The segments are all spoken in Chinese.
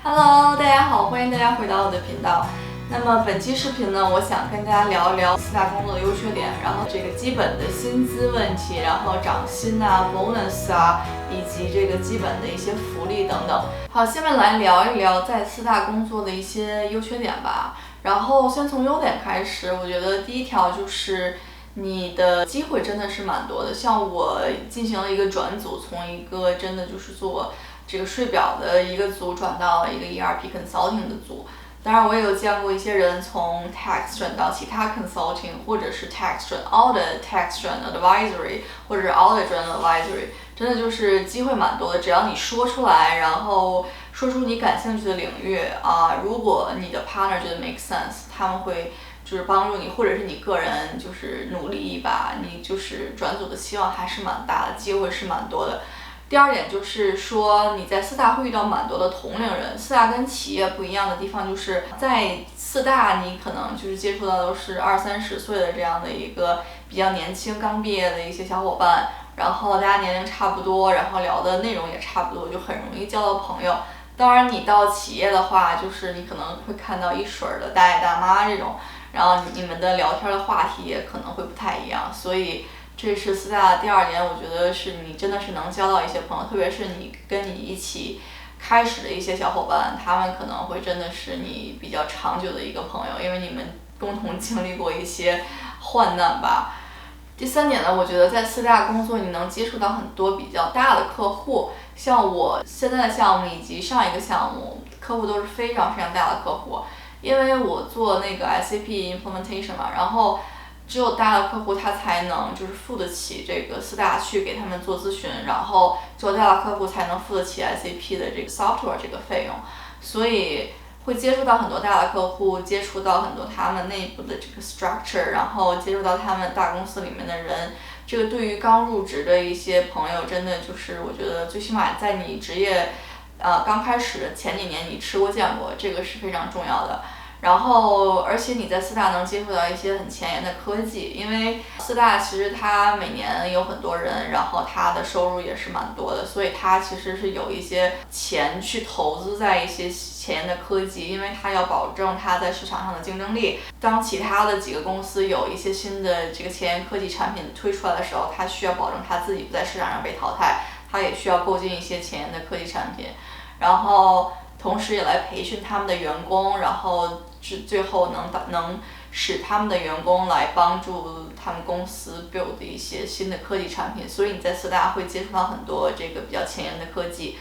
Hello，大家好，欢迎大家回到我的频道。那么本期视频呢，我想跟大家聊一聊四大工作的优缺点，然后这个基本的薪资问题，然后涨薪啊、bonus 啊，以及这个基本的一些福利等等。好，下面来聊一聊在四大工作的一些优缺点吧。然后先从优点开始，我觉得第一条就是你的机会真的是蛮多的。像我进行了一个转组，从一个真的就是做这个税表的一个组转到了一个 ERP consulting 的组。当然，我也有见过一些人从 tax 转到其他 consulting， 或者是 tax 转 audit，tax 转 advisory， 或者是 audit 转 advisory， 真的就是机会蛮多的。只要你说出来，然后说出你感兴趣的领域啊，如果你的 partner 觉得 make sense， 他们会就是帮助你，或者是你个人就是努力一把，你就是转组的希望还是蛮大的，机会是蛮多的。第二点就是说，你在四大会遇到蛮多的同龄人。四大跟企业不一样的地方就是在四大，你可能就是接触到都是20-30岁的这样的一个比较年轻、刚毕业的一些小伙伴，然后大家年龄差不多，然后聊的内容也差不多，就很容易交到朋友。当然，你到企业的话，就是你可能会看到一水儿的大爷大妈这种，然后你们的聊天的话题也可能会不太一样，所以这是四大的第二点，我觉得是你真的是能交到一些朋友，特别是你跟你一起开始的一些小伙伴，他们可能会真的是你比较长久的一个朋友，因为你们共同经历过一些患难吧。第三点呢，我觉得在四大工作你能接触到很多比较大的客户，像我现在的项目以及上一个项目，客户都是非常非常大的客户，因为我做那个 SAP implementation 嘛，然后只有大的客户他才能就是付得起这个四大去给他们做咨询，然后只有大的客户才能付得起 SAP 的这个 software 这个费用，所以会接触到很多大的客户，接触到很多他们内部的这个 structure， 然后接触到他们大公司里面的人。这个对于刚入职的一些朋友，真的就是我觉得最起码在你职业刚开始的前几年你吃过见过，这个是非常重要的。然后，而且你在四大能接触到一些很前沿的科技，因为四大其实它每年有很多人，然后它的收入也是蛮多的，所以它其实是有一些钱去投资在一些前沿的科技，因为它要保证它在市场上的竞争力。当其他的几个公司有一些新的这个前沿科技产品推出来的时候，它需要保证它自己不在市场上被淘汰，它也需要购进一些前沿的科技产品，然后同时也来培训他们的员工，然后最后能使他们的员工来帮助他们公司 build 一些新的科技产品，所以你在四大会接触到很多这个比较前沿的科技。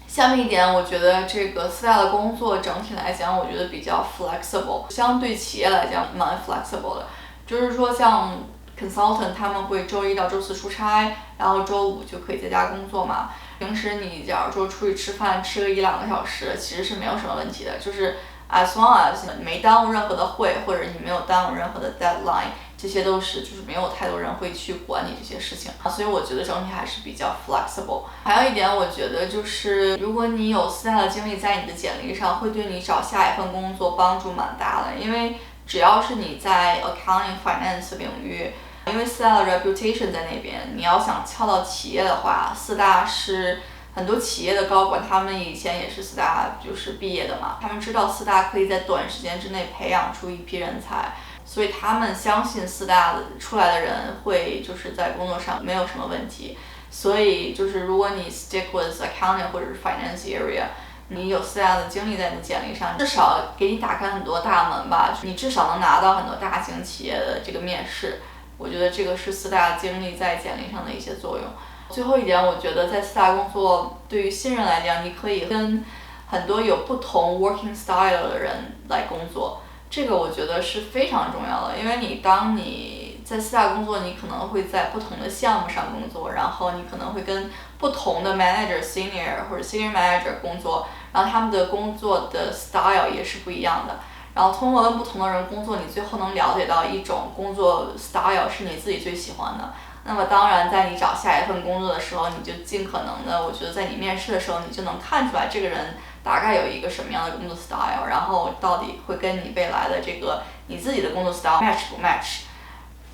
下面一点，我觉得这个四大的工作整体来讲，我觉得比较 flexible， 相对企业来讲蛮 flexible 的，就是说像 consultant 他们会周一到周四出差，然后周五就可以在家工作嘛。平时你假如说出去吃饭吃个1-2个小时，其实是没有什么问题的，就是 as long as 你没耽误任何的会，或者你没有耽误任何的 deadline， 这些都是就是没有太多人会去管你这些事情，所以我觉得整体还是比较 flexible。还有一点，我觉得就是如果你有四大的经历在你的简历上，会对你找下一份工作帮助蛮大的，因为只要是你在 accounting finance 领域。因为四大的 reputation 在那边，你要想撬到企业的话，四大是很多企业的高管，他们以前也是四大就是毕业的嘛，他们知道四大可以在短时间之内培养出一批人才，所以他们相信四大出来的人会就是在工作上没有什么问题。所以就是如果你 stick with accounting 或者是 finance area， 你有四大的经历在你的简历上，至少给你打开很多大门吧，你至少能拿到很多大型企业的这个面试。我觉得这个是四大经历在简历上的一些作用。最后一点，我觉得在四大工作对于新人来讲，你可以跟很多有不同 working style 的人来工作，这个我觉得是非常重要的。因为当你在四大工作，你可能会在不同的项目上工作，然后你可能会跟不同的 manager、senior 或者 senior manager 工作，然后他们的工作的 style 也是不一样的。然后通过跟不同的人工作，你最后能了解到一种工作 style 是你自己最喜欢的。那么当然，在你找下一份工作的时候，你就尽可能的，我觉得在你面试的时候，你就能看出来这个人大概有一个什么样的工作 style， 然后到底会跟你未来的这个你自己的工作 style match 不 match。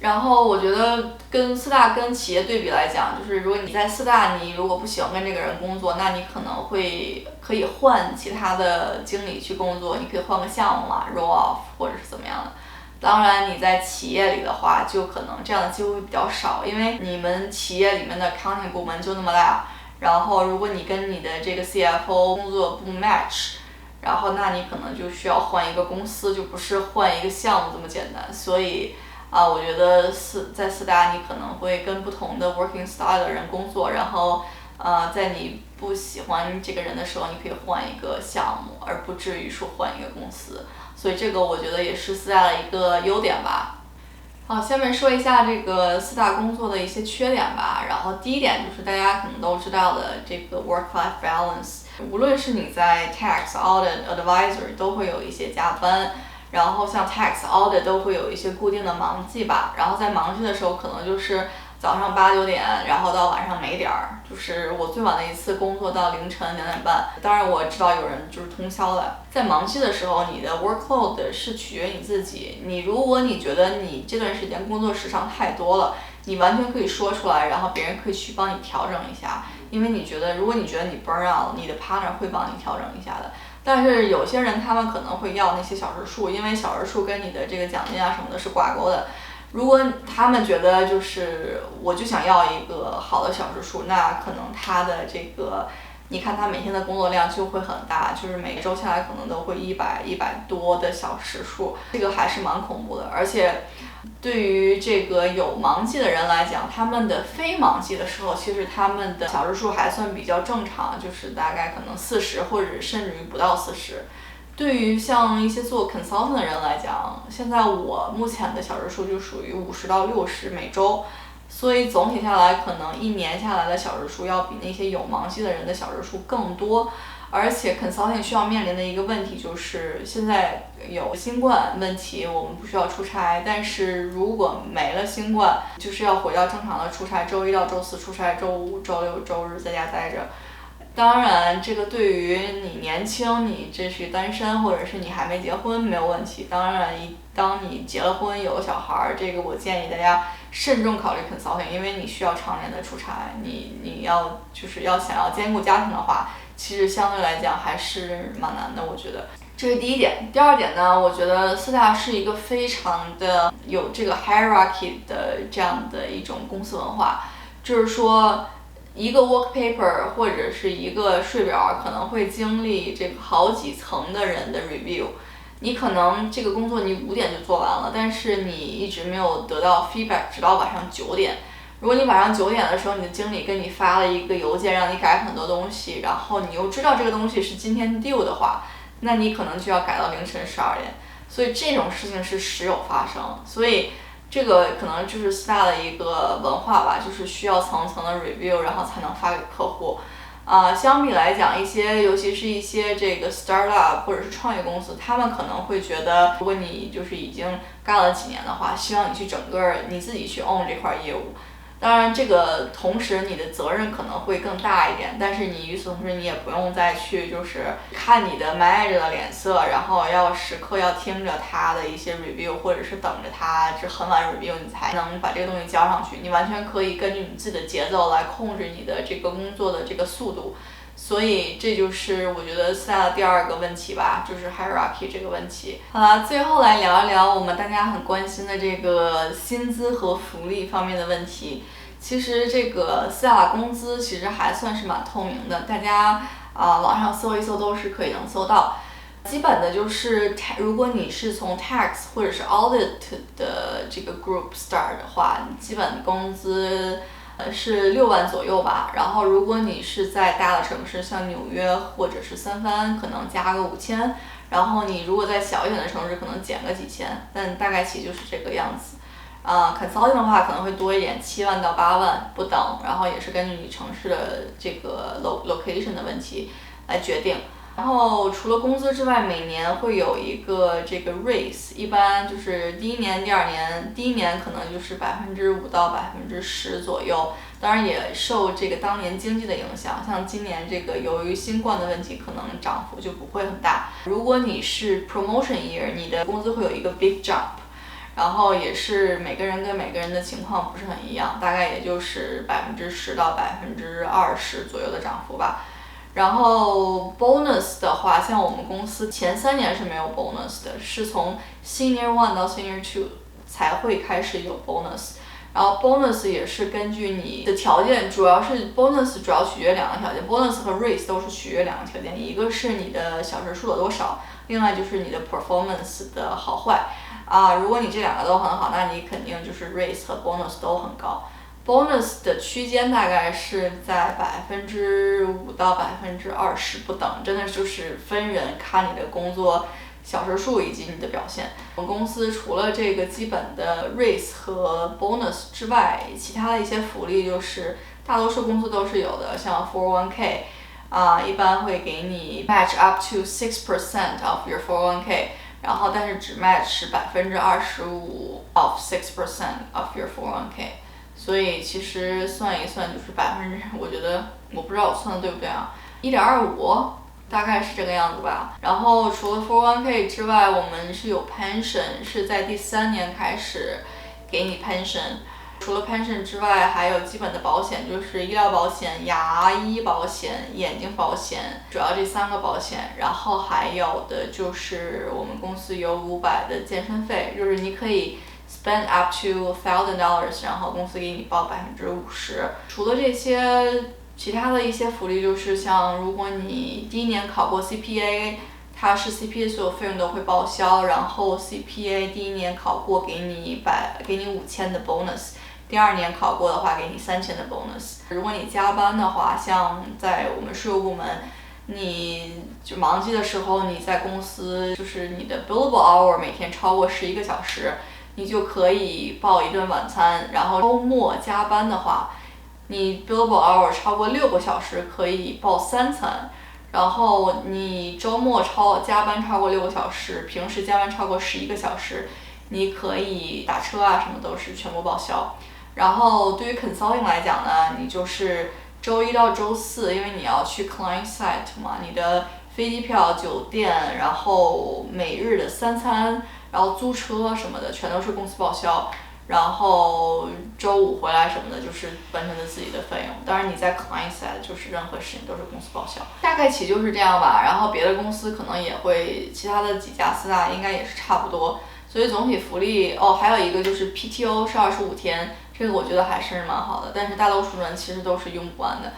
然后我觉得跟四大跟企业对比来讲，就是如果你在四大，你如果不喜欢跟这个人工作，那你可能可以换其他的经理去工作，你可以换个项目嘛 ，roll off 或者是怎么样的。当然你在企业里的话，就可能这样的机会比较少，因为你们企业里面的 accounting 部门就那么大，然后如果你跟你的这个 CFO 工作不 match， 然后那你可能就需要换一个公司，就不是换一个项目这么简单。所以我觉得在四大你可能会跟不同的 working style 的人工作，然后在你不喜欢这个人的时候，你可以换一个项目，而不至于说换一个公司。所以这个我觉得也是四大的一个优点吧。好，下面说一下这个四大工作的一些缺点吧。然后第一点就是大家可能都知道的这个 work-life balance， 无论是你在 tax audit、advisory 都会有一些加班。然后像 tax audit 都会有一些固定的忙季吧，然后在忙季的时候可能就是早上8、9点，然后到晚上没点儿，就是我最晚的一次工作到凌晨2点半。当然我知道有人就是通宵的。在忙季的时候，你的 workload 是取决于你自己。如果你觉得你这段时间工作时长太多了，你完全可以说出来，然后别人可以去帮你调整一下。因为如果你觉得你 burn out， 你的 partner 会帮你调整一下的。但是有些人他们可能会要那些小时数，因为小时数跟你的这个奖金什么的是挂钩的。如果他们觉得我就想要一个好的小时数，那可能他的这个，你看他每天的工作量就会很大，就是每个周下来可能都会100多的小时数，这个还是蛮恐怖的。而且对于这个有忙季的人来讲，他们的非忙季的时候，其实他们的小时数还算比较正常，就是大概可能40或者甚至于不到40。对于像一些做 consulting 的人来讲，现在我目前的小时数就属于50到60每周，所以总体下来可能1年下来的小时数要比那些有忙季的人的小时数更多。而且 consulting 需要面临的一个问题就是现在有新冠问题，我们不需要出差，但是如果没了新冠，就是要回到正常的出差，周一到周四出差，周五、周六、周日在家待着。当然这个对于你年轻，你这是单身或者是你还没结婚没有问题。当然当你结了婚有了小孩，这个我建议大家慎重考虑 consulting， 因为你需要常年的出差，你要想要兼顾家庭的话，其实相对来讲还是蛮难的，我觉得。这是第一点。第二点呢，我觉得四大是一个非常的有这个 hierarchy 的这样的一种公司文化，就是说一个 work paper 或者是一个税表可能会经历这个好几层的人的 review。你可能这个工作你5点就做完了，但是你一直没有得到 feedback， 直到晚上9点。如果你晚上9点的时候，你的经理跟你发了一个邮件让你改很多东西，然后你又知道这个东西是今天 due 的话，那你可能就要改到凌晨12点。所以这种事情是时有发生。所以这个可能就是四大的一个文化吧，就是需要层层的 review， 然后才能发给客户。相比来讲，尤其是一些这个 startup 或者是创业公司，他们可能会觉得，如果你已经干了几年的话，希望你去整个你自己去 own 这块业务。当然这个同时你的责任可能会更大一点，但是你与此同时你也不用再去看你的 manager 的脸色，然后要时刻要听着他的一些 review， 或者是等着他很晚 review 你才能把这个东西交上去。你完全可以根据你自己的节奏来控制你的这个工作的这个速度。所以这就是我觉得四大的第二个问题吧，就是 hierarchy 这个问题。好了，最后来聊一聊我们大家很关心的这个薪资和福利方面的问题。其实这个四大工资其实还算是蛮透明的，大家网上搜一搜都是可以能搜到。基本的就是如果你是从 tax 或者是 audit 的这个 group start 的话，基本工资是6万左右吧。然后如果你是在大的城市，像纽约或者是三藩，可能加个5000。然后你如果在小一点的城市，可能减个几千，但大概其就是这个样子。consulting 的话可能会多一点，7万到8万不等，然后也是根据你城市的这个 location 的问题来决定。然后除了工资之外，每年会有一个这个 raise， 一般就是第一年、第二年，第一年可能就是5%到10%左右，当然也受这个当年经济的影响，像今年这个由于新冠的问题，可能涨幅就不会很大。如果你是 promotion year， 你的工资会有一个 big jump。然后也是每个人跟每个人的情况不是很一样，大概也就是10%到20%左右的涨幅吧。然后 bonus 的话，像我们公司前3年是没有 bonus 的，是从 Senior 1到 Senior 2才会开始有 bonus。然后 bonus 也是根据你的条件，主要取决2个条件 ，bonus 和 raise 都是取决2个条件，一个是你的小时数有多少，另外就是你的 performance 的好坏。如果你这2个都很好，那你肯定就是 raise 和 bonus 都很高。bonus 的区间大概是在5%到20%不等，真的就是分人，看你的工作小时数以及你的表现。我们公司除了这个基本的 raise 和 bonus 之外，其他的一些福利就是大多数公司都是有的，像 401k 一般会给你 match up to 6% of your 401k， 然后但是只 match 是25% of 6% of your 401k， 所以其实算一算就是我觉得我不知道我算的对不对1.25%。大概是这个样子吧。然后除了 401k 之外，我们是有 pension， 是在第3年开始给你 pension。除了 pension 之外，还有基本的保险，就是医疗保险、牙医保险、眼睛保险，主要这3个保险。然后还有的就是我们公司有500的健身费，就是你可以 spend up to $1,000， 然后公司给你报50%。除了这些，其他的一些福利就是像如果你第1年考过 CPA， 它是 CPA 所有费用都会报销，然后 CPA 第1年考过给你5000的 bonus， 第2年考过的话给你3000的 bonus。如果你加班的话，像在我们税务部门，你就忙季的时候，你在公司就是你的 billable hour 每天超过11个小时，你就可以报1顿晚餐。然后周末加班的话，你 billable hour 超过6个小时可以报3餐，然后你周末加班超过6个小时，平时加班超过11个小时，你可以打车什么都是全部报销。然后对于 consulting 来讲呢，你就是周1到周4，因为你要去 client site 嘛，你的飞机票、酒店，然后每日的3餐，然后租车什么的全都是公司报销。然后周5回来什么的，就是完全的自己的费用。当然你在 client side 就是任何事情都是公司报销。大概其就是这样吧。然后别的公司可能也会，其他的几家4大应该也是差不多。所以总体福利还有一个就是 PTO 是25天，这个我觉得还是蛮好的。但是大多数人其实都是用不完的，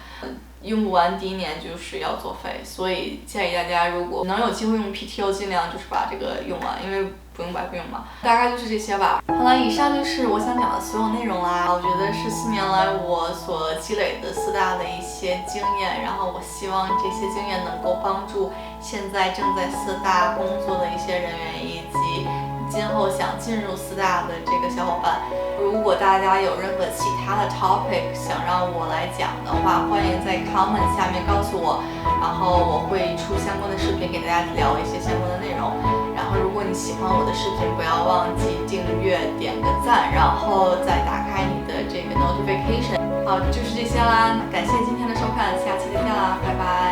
用不完第1年就是要作废。所以建议大家如果能有机会用 PTO， 尽量就是把这个用完，因为不用白不用嘛。大概就是这些吧。好了，以上就是我想讲的所有内容啦。我觉得是4年来我所积累的4大的一些经验，然后我希望这些经验能够帮助现在正在4大工作的一些人员，以及今后想进入4大的这个小伙伴。如果大家有任何其他的 topic 想让我来讲的话，欢迎在 comment 下面告诉我，然后我会出相关的视频给大家聊一些相关的内容。然后如果你喜欢我的视频，不要忘记订阅、点个赞，然后再打开你的这个 notification。好，就是这些啦，感谢今天的收看，下期再见啦，拜拜。